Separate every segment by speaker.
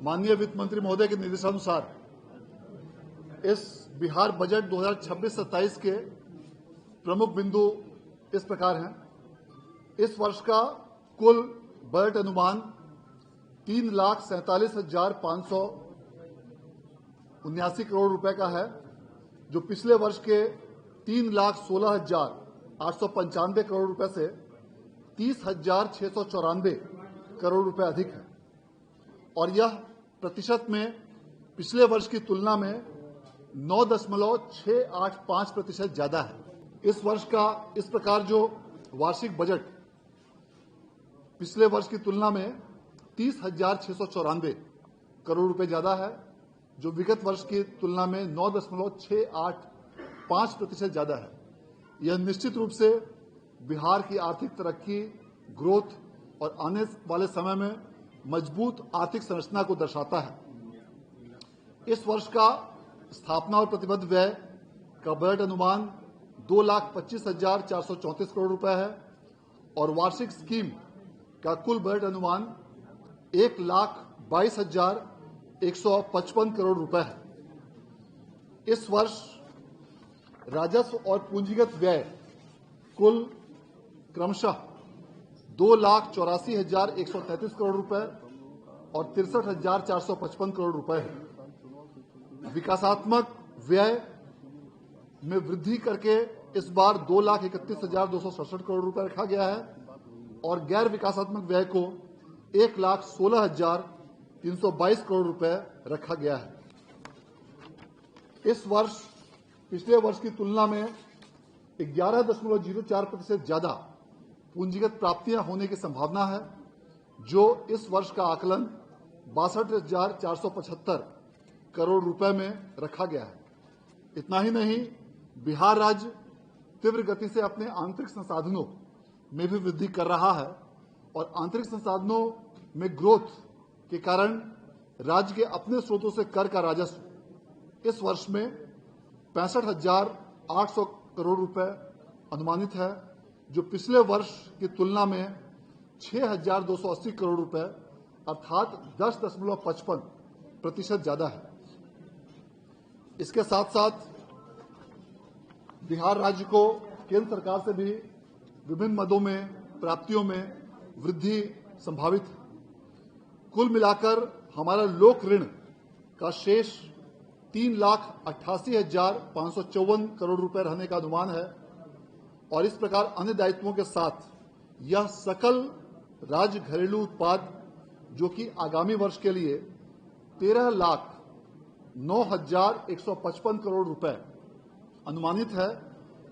Speaker 1: माननीय वित्त मंत्री महोदय के निर्देशानुसार इस बिहार बजट 2026-27 के प्रमुख बिंदु इस प्रकार हैं। इस वर्ष का कुल बजट अनुमान 3,47,579 करोड़ रुपए का है, जो पिछले वर्ष के 3,16,895 करोड़ रुपए से 30,694 करोड़ रुपए अधिक है और यह प्रतिशत में पिछले वर्ष की तुलना में 9.685% ज्यादा है। इस वर्ष का इस प्रकार जो वार्षिक बजट पिछले वर्ष की तुलना में 30,694 करोड़ रुपए ज्यादा है, जो विगत वर्ष की तुलना में 9.685% ज्यादा है। यह निश्चित रूप से बिहार की आर्थिक तरक्की, ग्रोथ और आने वाले समय में मजबूत आर्थिक संरचना को दर्शाता है। इस वर्ष का स्थापना और प्रतिबद्ध व्यय का बजट अनुमान 2,25,434 करोड़ रुपए है और वार्षिक स्कीम का कुल बजट अनुमान 1,22,155 करोड़ रुपए है। इस वर्ष राजस्व और पूंजीगत व्यय कुल क्रमशः 2,84,133 करोड़ रुपए और 63,455 करोड़ रुपए है। विकासात्मक व्यय में वृद्धि करके इस बार 2,31,267 करोड़ रुपए रखा गया है और गैर विकासात्मक व्यय को 1,16,322 करोड़ रुपए रखा गया है। इस वर्ष पिछले वर्ष की तुलना में 11.04% ज्यादा पूंजीगत प्राप्तियां होने की संभावना है, जो इस वर्ष का आकलन 62,475 करोड़ रुपए में रखा गया है। इतना ही नहीं, बिहार राज्य तीव्र गति से अपने आंतरिक संसाधनों में भी वृद्धि कर रहा है और आंतरिक संसाधनों में ग्रोथ के कारण राज्य के अपने स्रोतों से कर का राजस्व इस वर्ष में 65,800 करोड़ रुपए अनुमानित है, जो पिछले वर्ष की तुलना में 6,280 करोड़ रुपए अर्थात 10.55% ज्यादा है। इसके साथ साथ बिहार राज्य को केंद्र सरकार से भी विभिन्न मदों में प्राप्तियों में वृद्धि संभावित है। कुल मिलाकर हमारा लोक ऋण का शेष 3,88,554 करोड़ रुपए रहने का अनुमान है और इस प्रकार अन्य दायित्वों के साथ यह सकल राज्य घरेलू उत्पाद, जो कि आगामी वर्ष के लिए 13,09,155 करोड़ रुपए अनुमानित है,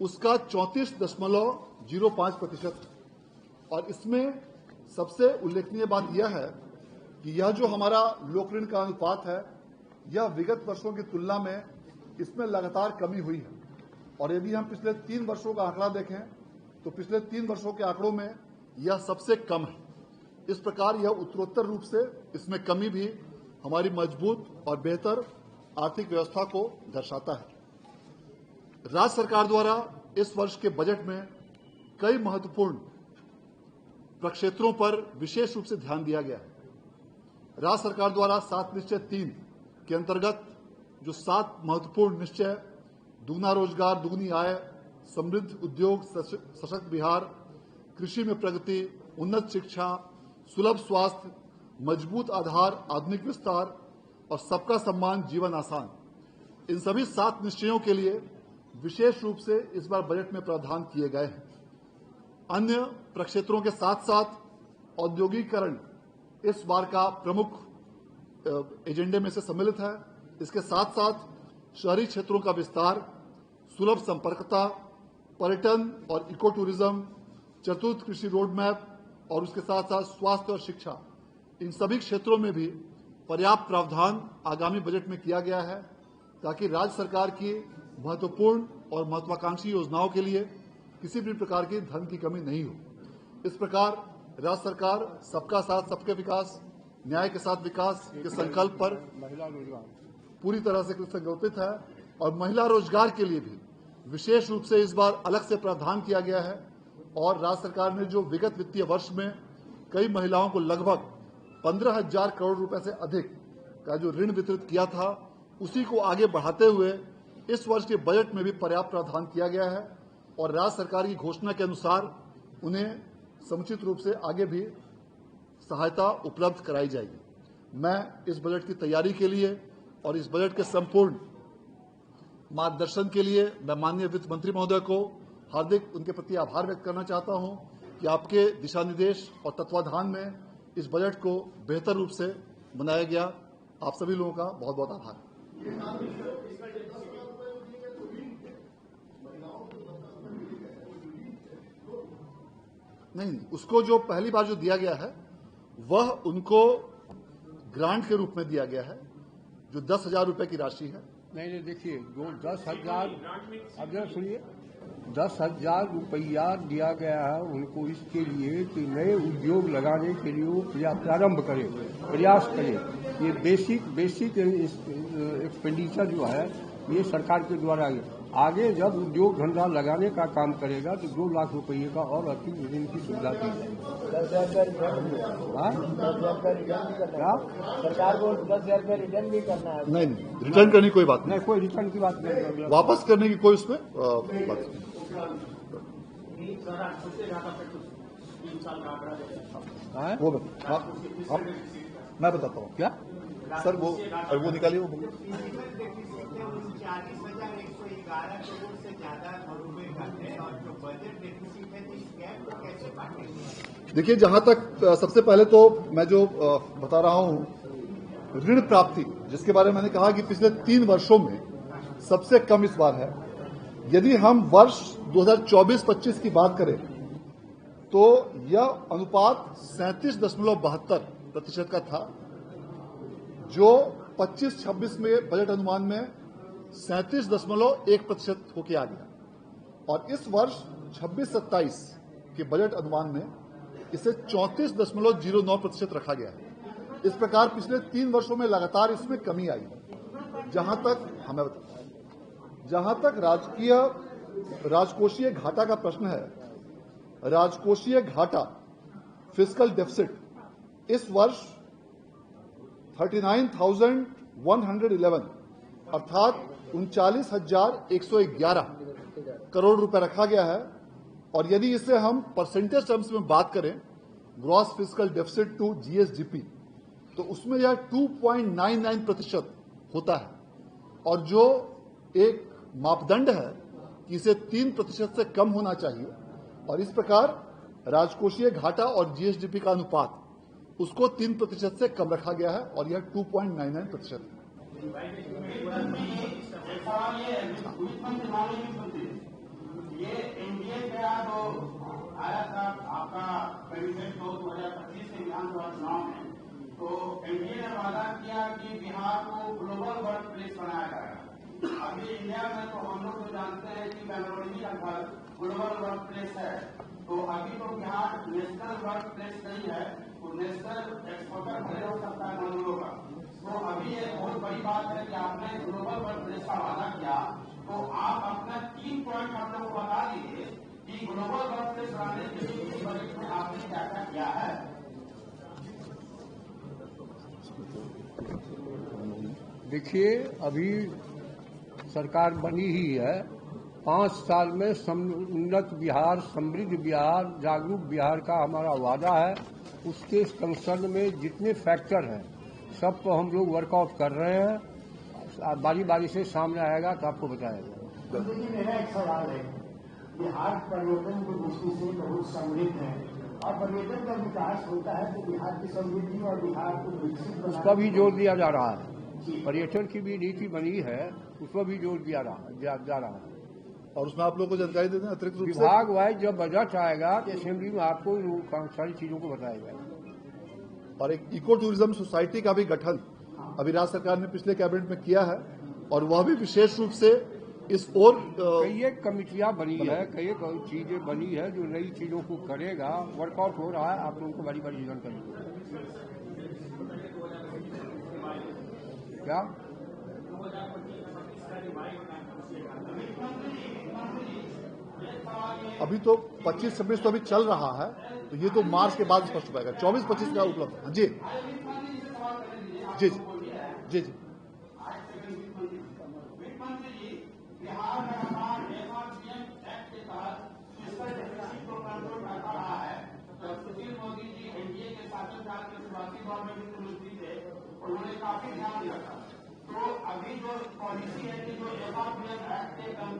Speaker 1: उसका 34.05% और इसमें सबसे उल्लेखनीय बात यह है कि यह जो हमारा लोक ऋण का अनुपात है, यह विगत वर्षों की तुलना में इसमें लगातार कमी हुई है और यदि हम पिछले 3 वर्षों का आंकड़ा देखें तो पिछले 3 वर्षों के आंकड़ों में यह सबसे कम है। इस प्रकार यह उत्तरोत्तर रूप से इसमें कमी भी हमारी मजबूत और बेहतर आर्थिक व्यवस्था को दर्शाता है। राज्य सरकार द्वारा इस वर्ष के बजट में कई महत्वपूर्ण प्रक्षेत्रों पर विशेष रूप से ध्यान दिया गया है। राज्य सरकार द्वारा 7 निश्चय 3 के अंतर्गत जो 7 महत्वपूर्ण निश्चय दुगना रोजगार, दुगनी आय, समृद्ध उद्योग, सशक्त बिहार, कृषि में प्रगति, उन्नत शिक्षा, सुलभ स्वास्थ्य, मजबूत आधार, आधुनिक विस्तार और सबका सम्मान, जीवन आसान, इन सभी 7 निश्चयों के लिए विशेष रूप से इस बार बजट में प्रावधान किए गए हैं। अन्य प्रक्षेत्रों के साथ साथ औद्योगिकीकरण इस बार का प्रमुख एजेंडे में से सम्मिलित है। इसके साथ साथ शहरी क्षेत्रों का विस्तार, सुलभ संपर्कता, पर्यटन और इको टूरिज्म, चतुर्थ कृषि रोड मैप और उसके साथ साथ स्वास्थ्य और शिक्षा, इन सभी क्षेत्रों में भी पर्याप्त प्रावधान आगामी बजट में किया गया है ताकि राज्य सरकार की महत्वपूर्ण और महत्वाकांक्षी योजनाओं के लिए किसी भी प्रकार की धन की कमी नहीं हो। इस प्रकार राज्य सरकार सबका साथ सबके विकास, न्याय के साथ विकास के संकल्प पर पूरी तरह से संकल्पित है और महिला रोजगार के लिए भी विशेष रूप से इस बार अलग से प्रावधान किया गया है और राज्य सरकार ने जो विगत वित्तीय वर्ष में कई महिलाओं को लगभग 15,000 करोड़ रुपए से अधिक का जो ऋण वितरित किया था उसी को आगे बढ़ाते हुए इस वर्ष के बजट में भी पर्याप्त प्रावधान किया गया है और राज्य सरकार की घोषणा के अनुसार उन्हें समुचित रूप से आगे भी सहायता उपलब्ध कराई जाएगी। मैं इस बजट की तैयारी के लिए और इस बजट के संपूर्ण मार्गदर्शन के लिए मैं माननीय वित्त मंत्री महोदय को हार्दिक उनके प्रति आभार व्यक्त करना चाहता हूं कि आपके दिशा निर्देश और तत्वाधान में इस बजट को बेहतर रूप से बनाया गया। आप सभी लोगों का बहुत बहुत आभार। नहीं, उसको जो पहली बार जो दिया गया है वह उनको ग्रांट के रूप में दिया गया है, जो 10,000 रुपए की राशि है।
Speaker 2: नहीं, देखिए, जो 10,000, अब जरा सुनिए, 10,000 रुपया दिया गया है उनको इसके लिए कि नए उद्योग लगाने के लिए वो प्रारंभ करें, प्रयास करें। ये बेसिक एक्सपेंडिचर जो है ये सरकार के द्वारा आगे जब उद्योग धंधा लगाने का काम करेगा तो 2 लाख रुपये का और अतिरिक्त ऋण की सुविधा दी जाएगी। क्या
Speaker 3: सरकार को 10,000 रुपये रिटर्न भी करना है?
Speaker 1: नहीं, रिटर्न करने की कोई बात
Speaker 2: नहीं, कोई रिटर्न की बात नहीं,
Speaker 1: वापस करने की कोई उसमें बात नहीं। वो मैं बताता हूँ
Speaker 2: क्या
Speaker 1: सर, वो निकालिए वो
Speaker 3: 40,111 करोड़ से ज्यादा रुपए का है और जो बजट डेफिसिट है तो इस गैप को कैसे बांटेंगे?
Speaker 1: देखिए, जहां तक सबसे पहले तो मैं जो बता रहा हूं ऋण प्राप्ति, जिसके बारे में मैंने कहा कि पिछले 3 वर्षों में सबसे कम इस बार है। यदि हम वर्ष 2024-25 की बात करें तो यह अनुपात 37.72% का था, जो 25-26 में बजट अनुमान में 37.1% होकर आ गया और इस वर्ष 26-27 के बजट अनुमान में इसे 34.09% रखा गया है। इस प्रकार पिछले 3 वर्षों में लगातार इसमें कमी आई है। जहां तक राजकोषीय घाटा का प्रश्न है, राजकोषीय घाटा फिस्कल डेफिसिट इस वर्ष 39,111 अर्थात 39,111 करोड़ रुपए रखा गया है और यदि इसे हम परसेंटेज टर्म्स में बात करें, gross fiscal deficit to GSDP, तो उसमें यह 2.99% होता है और जो एक मापदंड है कि इसे 3% से कम होना चाहिए और इस प्रकार राजकोषीय घाटा और जीएसडीपी का अनुपात उसको 3% से कम रखा गया है और यह 2.99% है।
Speaker 4: ये एनडीए का जो आया था आपका मैनिफेस्टो 2025 के विधानसभा चुनाव में, तो एनडीए ने वादा किया कि बिहार को ग्लोबल वर्क प्लेस बनाया जाएगा। अभी इंडिया में तो हम लोग तो जानते हैं कि बेंगलुरु ही लगभग ग्लोबल वर्क प्लेस है, तो अभी तो बिहार नेशनल वर्क प्लेस नहीं है, तो नेशनल एक्सपोर्टर खड़े हो सकता है मजदूरों का। तो अभी ये बहुत बड़ी बात है कि आपने ग्लोबल वर्क प्लेस का वादा किया, तो आप अपना 3 पॉइंट हम लोग को बता दीजिए कि ग्लोबल वर्क प्लेस बनाने के लिए इस बजट में आपने क्या क्या किया है।
Speaker 2: देखिए, अभी सरकार बनी ही है, 5 साल में उन्नत बिहार, समृद्ध बिहार, जागरूक बिहार का हमारा वादा है। उसके कंसर्न में जितने फैक्टर हैं सब को हम लोग वर्कआउट कर रहे हैं। बारी बारी से सामने आएगा तो आपको बताया जाएगा।
Speaker 3: मेरा एक सवाल है, बिहार पर्यटन की दृष्टि से बहुत समृद्ध है और पर्यटन का विकास होता है तो बिहार की समृद्धि और बिहार को विकसित
Speaker 2: उस पर भी जोर दिया जा रहा है। पर्यटन की भी नीति बनी है, उस पर भी जोर दिया जा रहा है
Speaker 1: और उसमें आप लोगों को जानकारी देते हैं अतिरिक्त रूप से
Speaker 2: विभाग वाइज जब बजट आएगा तो असेंबली में आपको सारी चीजों को बताया जाएगा।
Speaker 1: और एक इको टूरिज्म सोसाइटी का भी गठन अभी राज्य सरकार ने पिछले कैबिनेट में किया है और वह भी विशेष रूप से इस ओर
Speaker 2: कई एक कमिटियां बनी है, कई एक चीजें बनी है जो नई चीजों को करेगा, वर्कआउट हो रहा है। आप लोगों को बड़ी बड़ी जानकारी क्या
Speaker 1: अभी तो 25-26 तो अभी चल रहा है, तो ये तो मार्च के बाद स्पष्ट हो पाएगा। 24-25 का उपलब्ध है। जी जी जी जी जी
Speaker 4: वित्त मंत्री जी, बिहार लगातार FRBM एक्ट के तहत फिस्कल डेफिसिट को कंट्रोल करता रहा है। जब सुशील मोदी जी एनडीए के शासनकाल के शुरुआती दौर में वित्त मंत्री थे, उन्होंने काफी ध्यान दिया था। तो अभी जो पॉलिसी है कि जो FRBM एक्ट के तहत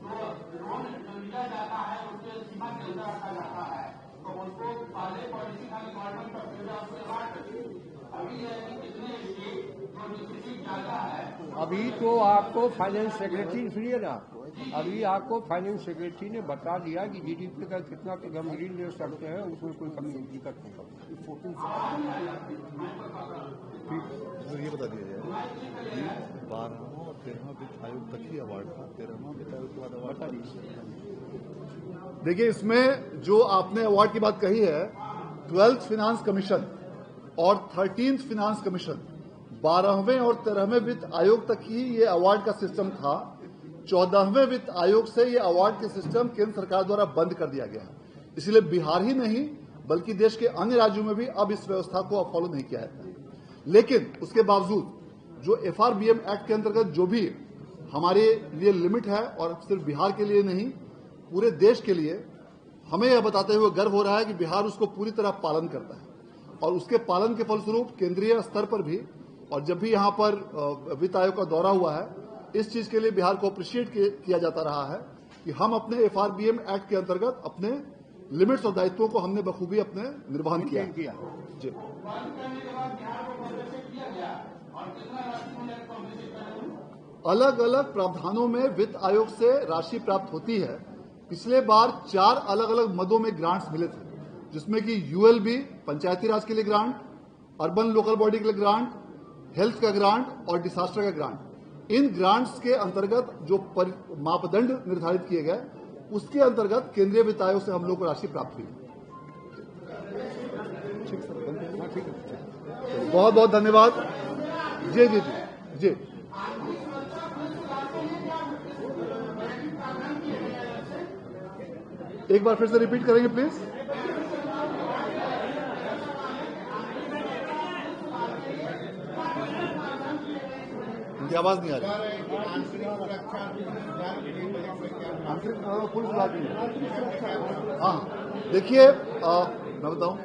Speaker 4: जो लोन लिया जाता है उसके सीमा के अंदर रखा जाता है, तो उसको पहले पॉलिसी खाली गवर्नमेंट ऑफ इंडिया उसके बाद करती है। अभी यह है कि कितने स्टेट जो डिफिसिट ज्यादा है,
Speaker 2: अभी तो आपको फाइनेंस सेक्रेटरी, सुनिए ना, अभी आपको फाइनेंस सेक्रेटरी ने बता दिया कि जीडीपी का कितना कदम ऋण ले सकते हैं, उसमें कोई कमी दिक्कत नहीं होगी।
Speaker 1: तो ये बता दिया जाए कि 12वां और 13वां वित्त आयोग तक ही अवार्ड था, 13वां वित्त आयोग के बाद अवार्ड था। देखिए, इसमें जो आपने अवार्ड की बात कही है, 12th फिनांस कमीशन और 13th फिनांस कमीशन, 12वें और 13वें वित्त आयोग तक ही ये अवार्ड का सिस्टम था। 14वें वित्त आयोग से ये अवार्ड के सिस्टम केंद्र सरकार द्वारा बंद कर दिया गया है। इसलिए बिहार ही नहीं बल्कि देश के अन्य राज्यों में भी अब इस व्यवस्था को फॉलो नहीं किया जाता है। लेकिन उसके बावजूद जो FRBM एक्ट के अंतर्गत जो भी हमारे लिए लिमिट है, और सिर्फ बिहार के लिए नहीं पूरे देश के लिए, हमें यह बताते हुए गर्व हो रहा है कि बिहार उसको पूरी तरह पालन करता है। और उसके पालन के फलस्वरूप केंद्रीय स्तर पर भी, और जब भी यहां पर वित्त आयोग का दौरा हुआ है, इस चीज के लिए बिहार को अप्रिशिएट किया जाता रहा है कि हम अपने FRBM एक्ट के अंतर्गत अपने लिमिट्स और दायित्वों को हमने बखूबी अपने निर्वहन किया जी। अलग अलग प्रावधानों में वित्त आयोग से राशि प्राप्त होती है। पिछले बार 4 अलग अलग मदों में ग्रांट्स मिले थे, जिसमें कि ULB पंचायती राज के लिए ग्रांट, अर्बन लोकल बॉडी के लिए ग्रांट, हेल्थ का ग्रांट और डिसास्टर का ग्रांट। इन ग्रांट्स के अंतर्गत जो मापदंड निर्धारित किए गए, उसके अंतर्गत केंद्रीय वित्त आयोग से हम लोग को राशि प्राप्त हुई। बहुत बहुत धन्यवाद। जी जी जी जी एक बार फिर से रिपीट करेंगे प्लीज। उनकी आवाज नहीं आ रही। आंतरिक पुलिस विभाग में, हाँ देखिए, मैं बताऊं,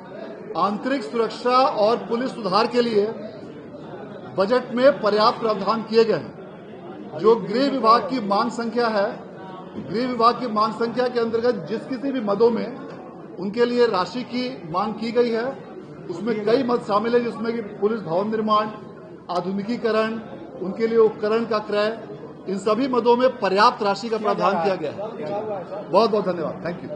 Speaker 1: आंतरिक सुरक्षा और पुलिस सुधार के लिए बजट में पर्याप्त प्रावधान किए गए हैं। जो गृह विभाग की मांग संख्या है, गृह विभाग की मांग संख्या के अंतर्गत जिस किसी भी मदों में उनके लिए राशि की मांग की गई है, उसमें कई मद शामिल है, जिसमें कि पुलिस भवन निर्माण, आधुनिकीकरण, उनके लिए उपकरण का क्रय, इन सभी मदों में पर्याप्त राशि का प्रावधान किया गया है। बहुत बहुत धन्यवाद, थैंक यू।